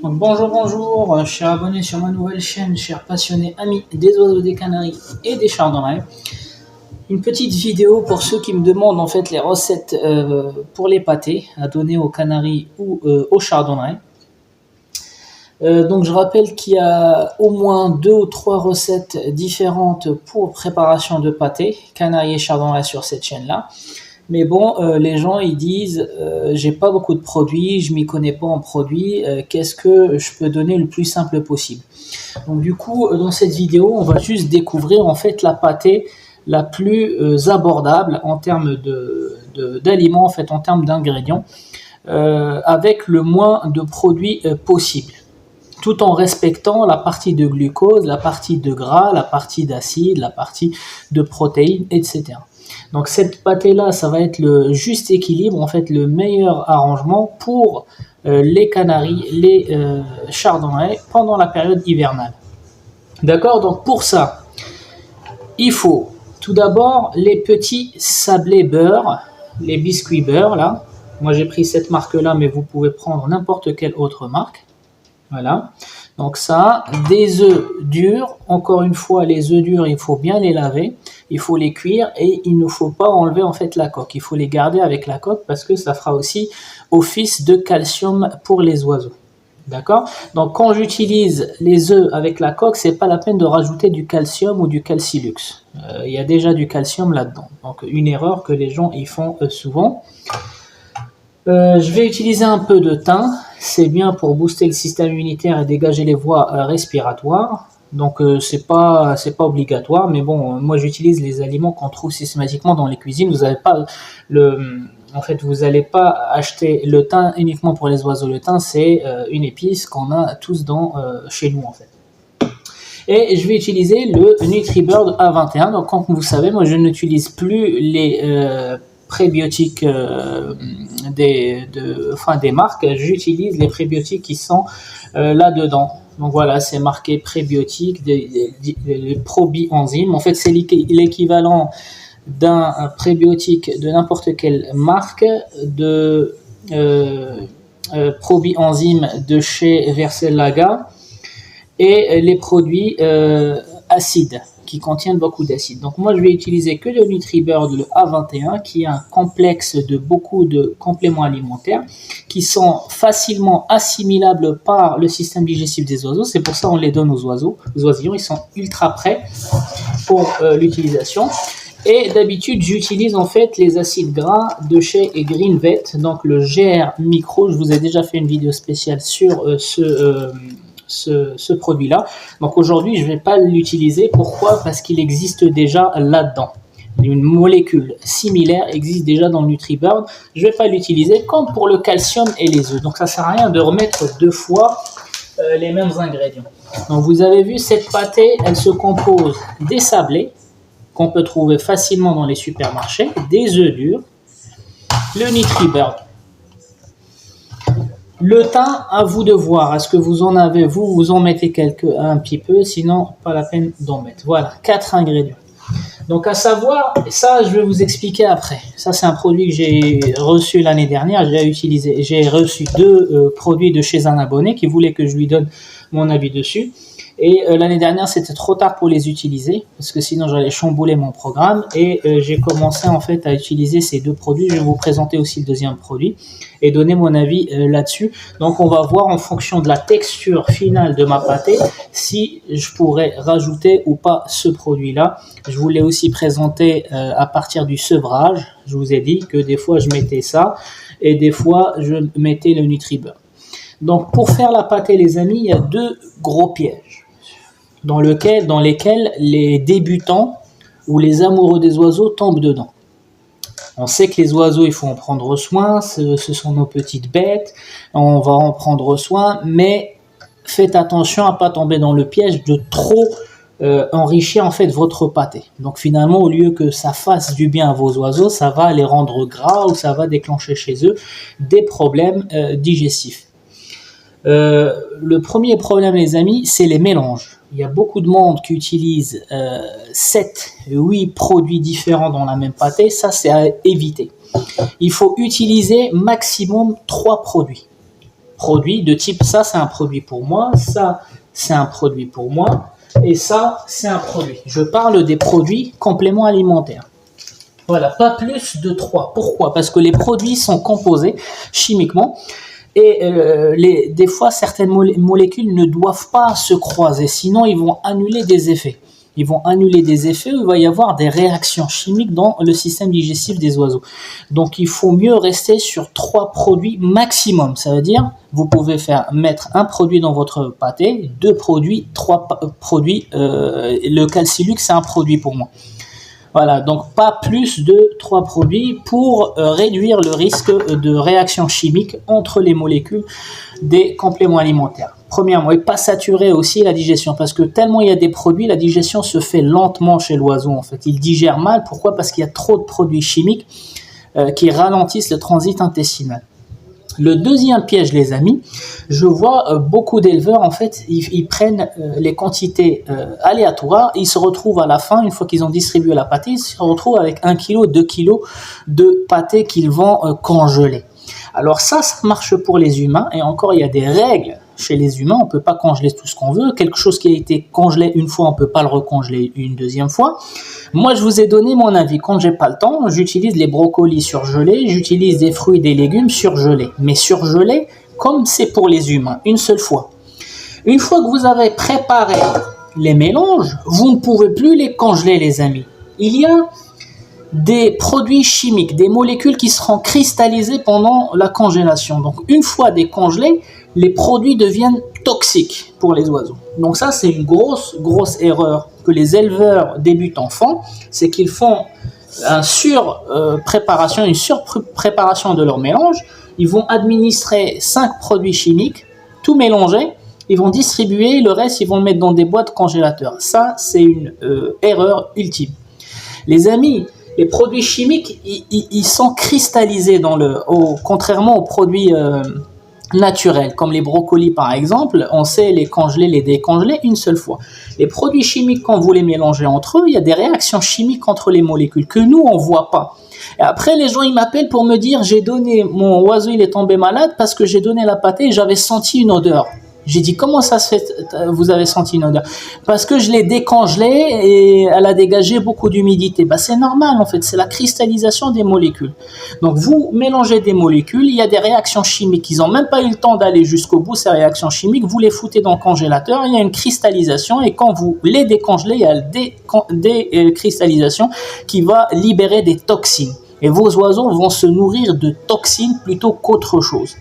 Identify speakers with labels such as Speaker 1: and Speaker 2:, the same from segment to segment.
Speaker 1: Donc, bonjour, chers abonnés sur ma nouvelle chaîne, chers passionnés amis des oiseaux, des canaris et des chardonnays. Une petite vidéo pour ceux qui me demandent en fait les recettes pour les pâtés à donner aux canaris ou aux chardonnays. Donc je rappelle qu'il y a au moins 2 ou 3 recettes différentes pour préparation de pâtés, canaris et chardonnay sur cette chaîne-là. Mais bon, les gens ils disent j'ai pas beaucoup de produits, je m'y connais pas en produits, qu'est-ce que je peux donner le plus simple possible. Donc du coup, dans cette vidéo, on va juste découvrir en fait la pâtée la plus abordable en termes d'aliments, en fait en termes d'ingrédients, avec le moins de produits possible, tout en respectant la partie de glucose, la partie de gras, la partie d'acide, la partie de protéines, etc. Donc cette pâtée-là, ça va être le juste équilibre, en fait le meilleur arrangement pour les canaris, les chardonnays pendant la période hivernale. D'accord? Donc pour ça, il faut tout d'abord les petits sablés beurre, les biscuits beurre là. Moi j'ai pris cette marque-là, mais vous pouvez prendre n'importe quelle autre marque. Voilà, donc ça, des œufs durs, encore une fois les œufs durs il faut bien les laver, il faut les cuire et il ne faut pas enlever en fait la coque, il faut les garder avec la coque parce que ça fera aussi office de calcium pour les oiseaux. D'accord? Donc quand j'utilise les œufs avec la coque, c'est pas la peine de rajouter du calcium ou du calcilux. Il y a déjà du calcium là-dedans. Donc une erreur que les gens y font souvent. Je vais utiliser un peu de thym, c'est bien pour booster le système immunitaire et dégager les voies respiratoires. Donc c'est pas obligatoire, mais bon, moi j'utilise les aliments qu'on trouve systématiquement dans les cuisines. Vous n'allez pas vous n'allez pas acheter le thym uniquement pour les oiseaux. Le thym c'est une épice qu'on a tous chez nous en fait. Et je vais utiliser le NutriBird A21. Donc comme vous savez, moi je n'utilise plus les prébiotiques des marques, j'utilise les prébiotiques qui sont là-dedans. Donc voilà, c'est marqué prébiotiques, des probi-enzymes. En fait, c'est l'équivalent d'un prébiotique de n'importe quelle marque, de probi-enzymes de chez Vercellaga et les produits acides qui contiennent beaucoup d'acide. Donc moi je vais utiliser que le NutriBird, le A21, qui est un complexe de beaucoup de compléments alimentaires qui sont facilement assimilables par le système digestif des oiseaux. C'est pour ça qu'on les donne aux oisillons, ils sont ultra prêts pour l'utilisation. Et d'habitude j'utilise en fait les acides gras de chez GreenVet, donc le GR Micro. Je vous ai déjà fait une vidéo spéciale sur ce produit-là. Donc aujourd'hui, je ne vais pas l'utiliser. Pourquoi? Parce qu'il existe déjà là-dedans. Une molécule similaire existe déjà dans le NutriBird. Je ne vais pas l'utiliser comme pour le calcium et les œufs. Donc ça ne sert à rien de remettre 2 fois les mêmes ingrédients. Donc vous avez vu, cette pâtée, elle se compose des sablés qu'on peut trouver facilement dans les supermarchés, des œufs durs, le NutriBird. Le thym, à vous de voir. Est-ce que vous en avez, vous en mettez un petit peu, sinon pas la peine d'en mettre. Voilà, 4 ingrédients. Donc à savoir, ça je vais vous expliquer après. Ça c'est un produit que j'ai reçu l'année dernière, j'ai reçu 2 produits de chez un abonné qui voulait que je lui donne mon avis dessus. Et l'année dernière, c'était trop tard pour les utiliser parce que sinon j'allais chambouler mon programme. Et j'ai commencé en fait à utiliser ces 2 produits. Je vais vous présenter aussi le deuxième produit et donner mon avis là-dessus. Donc on va voir en fonction de la texture finale de ma pâtée si je pourrais rajouter ou pas ce produit-là. Je vous l'ai aussi présenté à partir du sevrage. Je vous ai dit que des fois je mettais ça et des fois je mettais le NutriBird. Donc pour faire la pâtée les amis, il y a 2 gros pièges dans lesquels les débutants ou les amoureux des oiseaux tombent dedans. On sait que les oiseaux, il faut en prendre soin, ce sont nos petites bêtes, on va en prendre soin, mais faites attention à ne pas tomber dans le piège de trop enrichir en fait votre pâtée. Donc finalement, au lieu que ça fasse du bien à vos oiseaux, ça va les rendre gras ou ça va déclencher chez eux des problèmes digestifs. Le premier problème les amis, c'est les mélanges. Il y a beaucoup de monde qui utilise 7, 8 produits différents dans la même pâtée. Ça, c'est à éviter. Il faut utiliser maximum 3 produits. produits de type ça c'est un produit pour moi, ça c'est un produit pour moi et ça c'est un produit. Je parle des produits compléments alimentaires. Voilà, pas plus de 3. Pourquoi? Parce que les produits sont composés chimiquement et des fois certaines molécules ne doivent pas se croiser, sinon ils vont annuler des effets. Ils vont annuler des effets où il va y avoir des réactions chimiques dans le système digestif des oiseaux. Donc il faut mieux rester sur 3 produits maximum. Ça veut dire vous pouvez mettre un produit dans votre pâté, 2 produits, 3 produits. Le Calsilux c'est un produit pour moi. Voilà, donc pas plus de 3 produits pour réduire le risque de réaction chimique entre les molécules des compléments alimentaires. Premièrement, et pas saturer aussi la digestion, parce que tellement il y a des produits, la digestion se fait lentement chez l'oiseau en fait. Il digère mal, pourquoi? Parce qu'il y a trop de produits chimiques qui ralentissent le transit intestinal. Le deuxième piège, les amis, je vois beaucoup d'éleveurs, en fait, ils prennent les quantités aléatoires, ils se retrouvent à la fin, une fois qu'ils ont distribué la pâtée, ils se retrouvent avec 1 kg, 2 kg de pâté qu'ils vont congeler. Alors ça marche pour les humains, et encore, il y a des règles chez les humains, on ne peut pas congeler tout ce qu'on veut, quelque chose qui a été congelé une fois, on ne peut pas le recongeler une deuxième fois. Moi, je vous ai donné mon avis. Quand j'ai pas le temps, j'utilise les brocolis surgelés, j'utilise des fruits et des légumes surgelés. Mais surgelés, comme c'est pour les humains, une seule fois. Une fois que vous avez préparé les mélanges, vous ne pouvez plus les congeler, les amis. Il y a des produits chimiques, des molécules qui seront cristallisées pendant la congélation. Donc, une fois décongelés, les produits deviennent toxiques pour les oiseaux. Donc ça, c'est une grosse erreur que les éleveurs débutants font, c'est qu'ils font une surpréparation de leur mélange. Ils vont administrer 5 produits chimiques, tout mélanger, ils vont distribuer, le reste, ils vont le mettre dans des boîtes congélateurs. Ça, c'est une erreur ultime. Les amis, les produits chimiques, ils sont cristallisés contrairement aux produits naturels, comme les brocolis par exemple, on sait les congeler, les décongeler une seule fois. Les produits chimiques, quand vous les mélangez entre eux, il y a des réactions chimiques entre les molécules que nous, on ne voit pas. Et après, les gens, ils m'appellent pour me dire, mon oiseau, il est tombé malade parce que j'ai donné la pâtée et j'avais senti une odeur. J'ai dit, comment ça se fait, vous avez senti une odeur? Parce que je l'ai décongelée et elle a dégagé beaucoup d'humidité. C'est normal en fait, c'est la cristallisation des molécules. Donc vous mélangez des molécules, il y a des réactions chimiques, ils n'ont même pas eu le temps d'aller jusqu'au bout, ces réactions chimiques, vous les foutez dans le congélateur, il y a une cristallisation et quand vous les décongelez, il y a des cristallisations qui va libérer des toxines. Et vos oiseaux vont se nourrir de toxines plutôt qu'autre chose.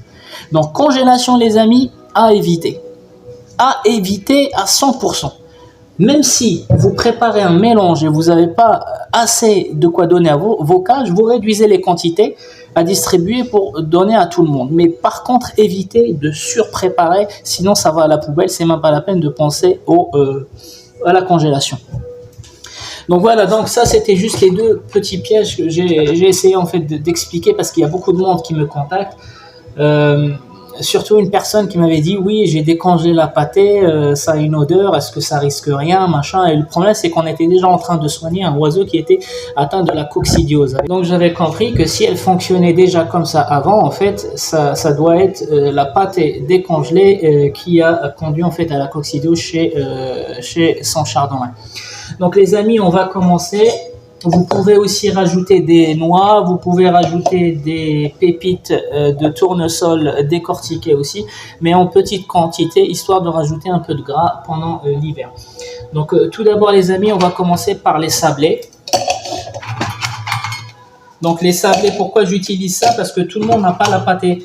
Speaker 1: Donc congélation les amis, à éviter à 100%. Même si vous préparez un mélange et vous n'avez pas assez de quoi donner à vos cages, vous réduisez les quantités à distribuer pour donner à tout le monde. Mais par contre, évitez de surpréparer, sinon ça va à la poubelle, c'est même pas la peine de penser à la congélation. Donc voilà, donc ça c'était juste les 2 petits pièges que j'ai essayé en fait d'expliquer parce qu'il y a beaucoup de monde qui me contacte. Surtout une personne qui m'avait dit oui, j'ai décongelé la pâtée, ça a une odeur, est-ce que ça risque rien, machin. Et le problème c'est qu'on était déjà en train de soigner un oiseau qui était atteint de la coccidiose. Donc j'avais compris que si elle fonctionnait déjà comme ça avant, en fait, ça doit être la pâtée décongelée qui a conduit en fait à la coccidiose chez son chardonnay. Donc les amis, on va commencer. Vous pouvez aussi rajouter des noix, vous pouvez rajouter des pépites de tournesol décortiquées aussi, mais en petite quantité, histoire de rajouter un peu de gras pendant l'hiver. Donc tout d'abord les amis, on va commencer par les sablés. Donc les sablés, pourquoi j'utilise ça? Parce que tout le monde n'a pas la pâtée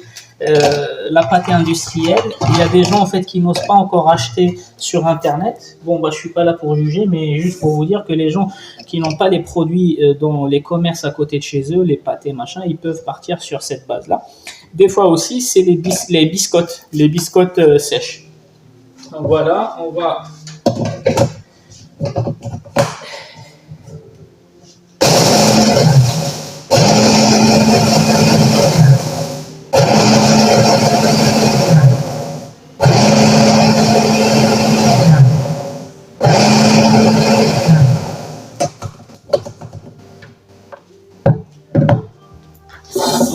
Speaker 1: industrielle. Il y a des gens en fait qui n'osent pas encore acheter sur internet. Bon je suis pas là pour juger, mais juste pour vous dire que les gens qui n'ont pas les produits dans les commerces à côté de chez eux, les pâtés machin, ils peuvent partir sur cette base là. Des fois aussi c'est les biscottes sèches. Donc voilà, on va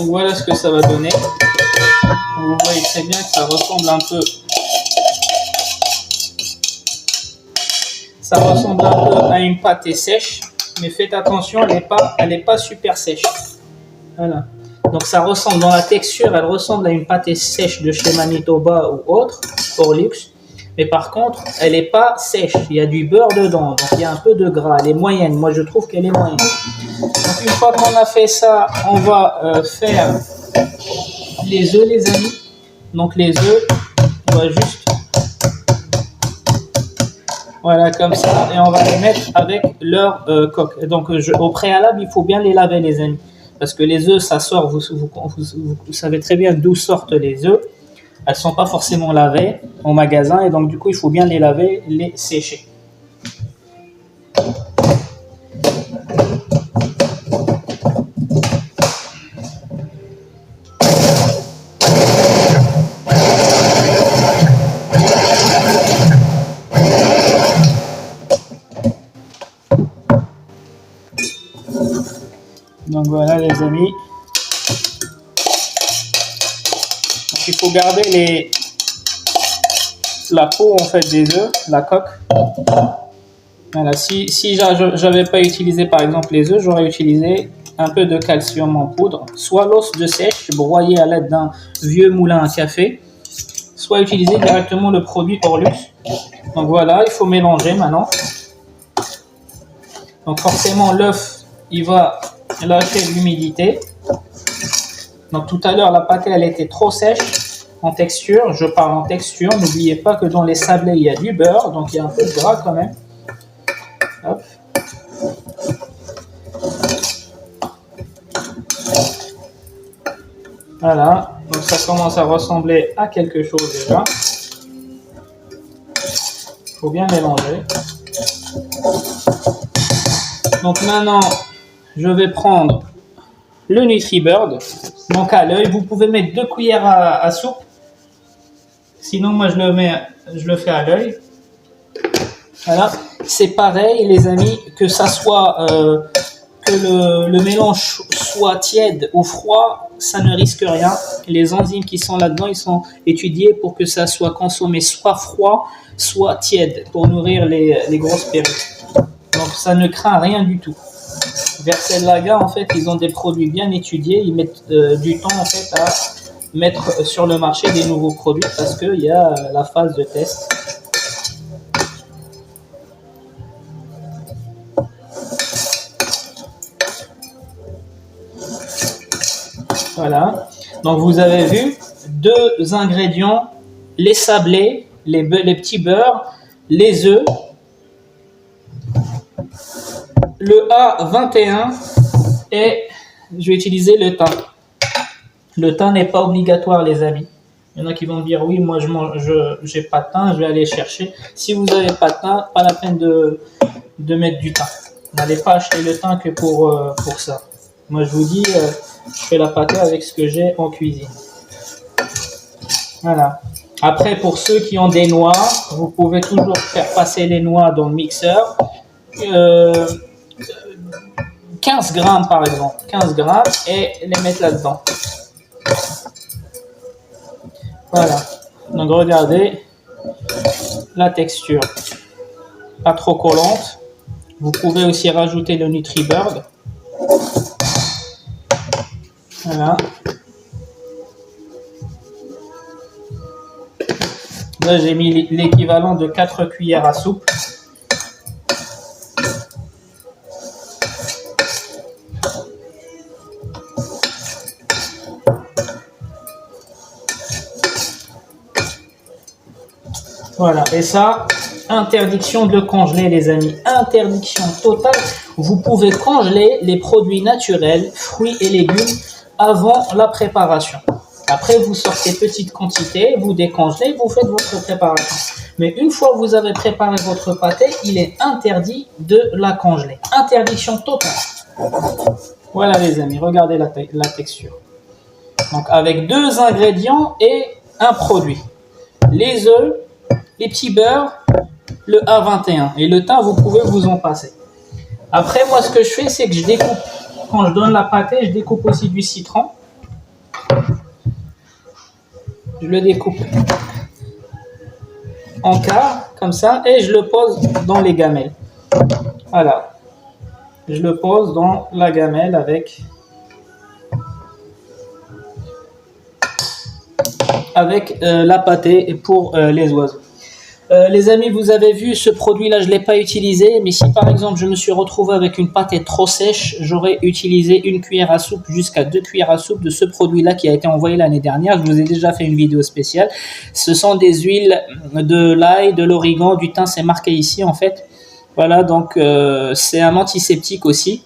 Speaker 1: voilà ce que ça va donner. vous voyez très bien que ça ressemble un peu. Ça ressemble un peu à une pâtée sèche, mais faites attention, elle n'est pas super sèche. Voilà. Donc ça ressemble dans la texture, elle ressemble à une pâtée sèche de chez Manitoba ou autre, Orlux. Mais par contre, elle n'est pas sèche. Il y a du beurre dedans, donc il y a un peu de gras. Elle est moyenne. Moi, je trouve qu'elle est moyenne. Donc une fois qu'on a fait ça, on va faire les œufs, les amis. Donc les œufs, on va juste, voilà, comme ça, et on va les mettre avec leur coque. Donc au préalable, il faut bien les laver, les amis. Parce que les œufs, ça sort, vous savez très bien d'où sortent les œufs. Elles ne sont pas forcément lavées au magasin et donc du coup il faut bien les laver, les sécher. Donc voilà les amis. Donc, il faut garder la peau en fait des œufs, la coque. Voilà, si j'avais pas utilisé par exemple les œufs, j'aurais utilisé un peu de calcium en poudre, soit l'os de sèche broyé à l'aide d'un vieux moulin à café, soit utiliser directement le produit Orlux. Donc voilà, il faut mélanger maintenant. Donc forcément l'œuf, il va lâcher l'humidité. Donc tout à l'heure la pâtée elle était trop sèche en texture, je parle en texture, n'oubliez pas que dans les sablés il y a du beurre, donc il y a un peu de gras quand même. Hop. Voilà, donc ça commence à ressembler à quelque chose déjà. Il faut bien mélanger. Donc maintenant, je vais prendre le NutriBird. Donc à l'œil, vous pouvez mettre 2 cuillères à soupe. Sinon, moi je le fais à l'œil. Voilà, c'est pareil les amis, que ça soit que le mélange soit tiède ou froid, ça ne risque rien. Les enzymes qui sont là-dedans, ils sont étudiés pour que ça soit consommé soit froid, soit tiède, pour nourrir les grosses perruques. Donc ça ne craint rien du tout. Vercel-Laga, en fait, ils ont des produits bien étudiés, ils mettent du temps en fait à mettre sur le marché des nouveaux produits parce qu'il y a la phase de test. Voilà, donc vous avez vu 2 ingrédients, les sablés, les petits beurres, les œufs, le A21 et je vais utiliser le thym. Le thym n'est pas obligatoire les amis. Il y en a qui vont me dire oui, moi je n'ai pas de thym, je vais aller chercher. Si vous n'avez pas de thym, pas la peine de mettre du thym. N'allez pas acheter le thym que pour ça. Moi je vous dis, je fais la pâtée avec ce que j'ai en cuisine. Voilà. Après, pour ceux qui ont des noix, vous pouvez toujours faire passer les noix dans le mixeur. 15 grammes par exemple, 15 grammes et les mettre là-dedans. Voilà. Donc regardez la texture. Pas trop collante. Vous pouvez aussi rajouter le NutriBird. Voilà. Là, j'ai mis l'équivalent de 4 cuillères à soupe. Voilà, et ça, interdiction de le congeler, les amis. Interdiction totale. Vous pouvez congeler les produits naturels, fruits et légumes avant la préparation. Après, vous sortez petite quantité, vous décongelez, vous faites votre préparation. Mais une fois que vous avez préparé votre pâté, il est interdit de la congeler. Interdiction totale. Voilà les amis, regardez la texture. Donc avec 2 ingrédients et un produit. Les œufs, les petits beurres, le A21. Et le thym, vous pouvez vous en passer. Après, moi, ce que je fais, c'est que je découpe. Quand je donne la pâtée, je découpe aussi du citron. Je le découpe en quarts, comme ça, et je le pose dans les gamelles. Voilà. Je le pose dans la gamelle avec la pâtée pour les oiseaux. Les amis, vous avez vu, ce produit-là, je ne l'ai pas utilisé, mais si par exemple je me suis retrouvé avec une pâtée trop sèche, j'aurais utilisé une cuillère à soupe jusqu'à 2 cuillères à soupe de ce produit-là qui a été envoyé l'année dernière. Je vous ai déjà fait une vidéo spéciale. Ce sont des huiles de l'ail, de l'origan, du thym, c'est marqué ici en fait. Voilà, donc c'est un antiseptique aussi.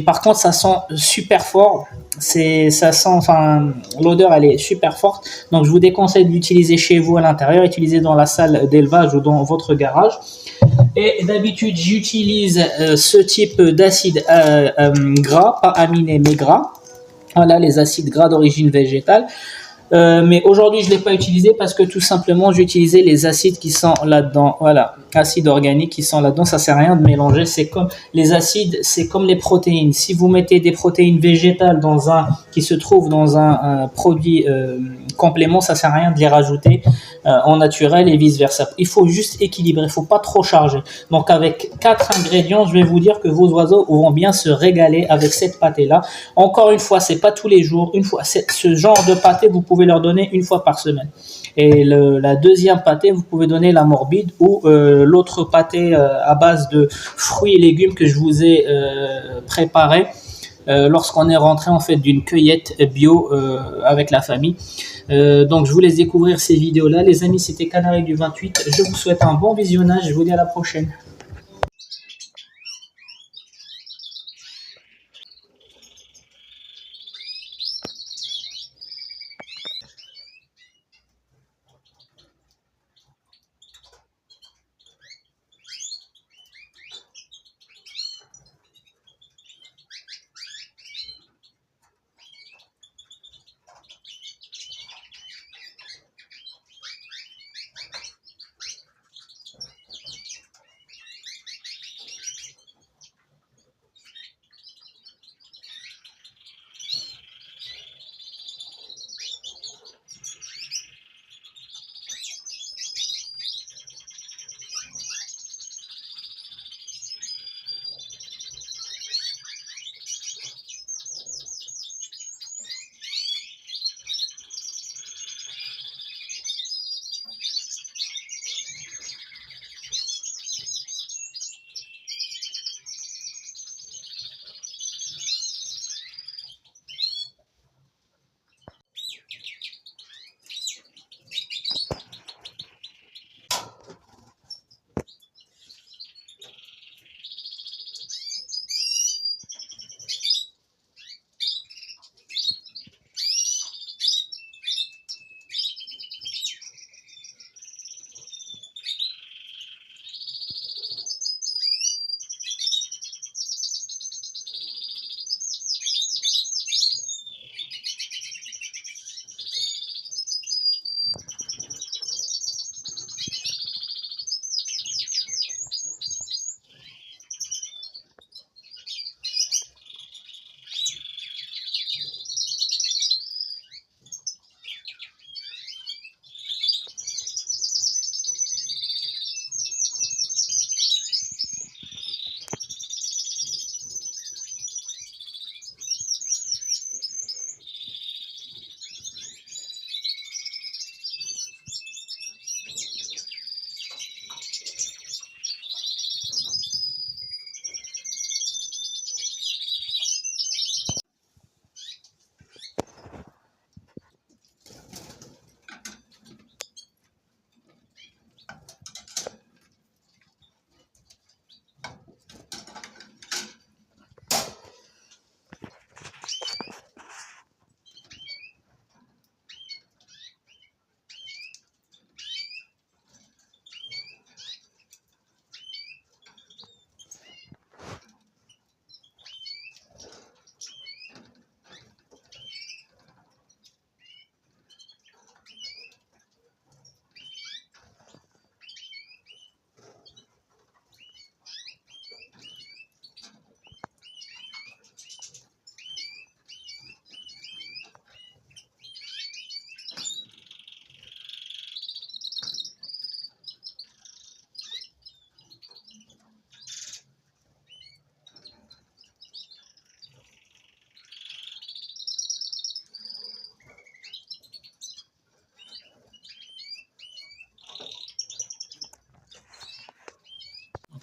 Speaker 1: Par contre, ça sent super fort. Ça sent, enfin, l'odeur, elle est super forte. Donc, je vous déconseille d'utiliser chez vous à l'intérieur, utilisez dans la salle d'élevage ou dans votre garage. Et d'habitude, j'utilise ce type d'acide gras, pas aminé mais gras. Voilà, les acides gras d'origine végétale. Mais aujourd'hui, je ne l'ai pas utilisé parce que tout simplement, j'ai utilisé les acides qui sont là-dedans. Voilà, acides organiques qui sont là-dedans. Ça ne sert à rien de mélanger. C'est comme les acides, c'est comme les protéines. Si vous mettez des protéines végétales qui se trouvent dans un produit complément, ça ne sert à rien de les rajouter en naturel et vice-versa. Il faut juste équilibrer. Il ne faut pas trop charger. Donc, avec 4 ingrédients, je vais vous dire que vos oiseaux vont bien se régaler avec cette pâtée-là. Encore une fois, c'est pas tous les jours. Ce genre de pâté, vous pouvez leur donner une fois par semaine. Et la deuxième pâtée, vous pouvez donner la morbide ou l'autre pâté à base de fruits et légumes que je vous ai préparé lorsqu'on est rentré en fait d'une cueillette bio avec la famille. Donc je vous laisse découvrir ces vidéos-là. Les amis, c'était Canary du 28. Je vous souhaite un bon visionnage. Je vous dis à la prochaine.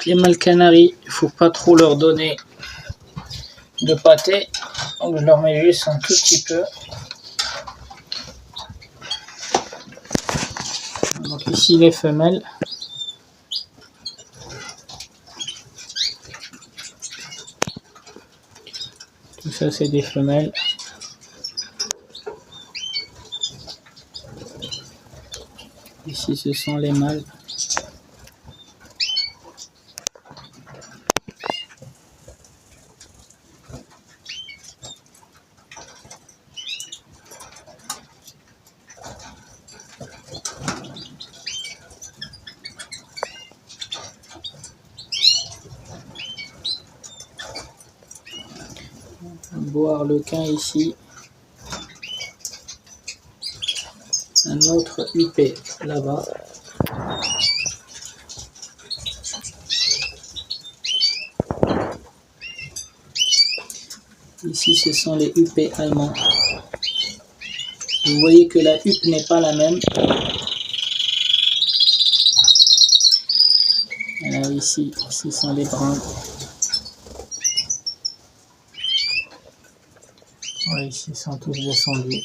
Speaker 1: Donc les mâles canaris, il ne faut pas trop leur donner de pâté. Donc je leur mets juste un tout petit peu. Donc ici les femelles. Tout ça c'est des femelles. Ici ce sont les mâles. Boire le quin ici. Un autre UP là-bas. Ici ce sont les UP allemands. Vous voyez que la huppe n'est pas la même. Alors ici, ce sont les bruns. Ouais, ici ils sont tous descendus.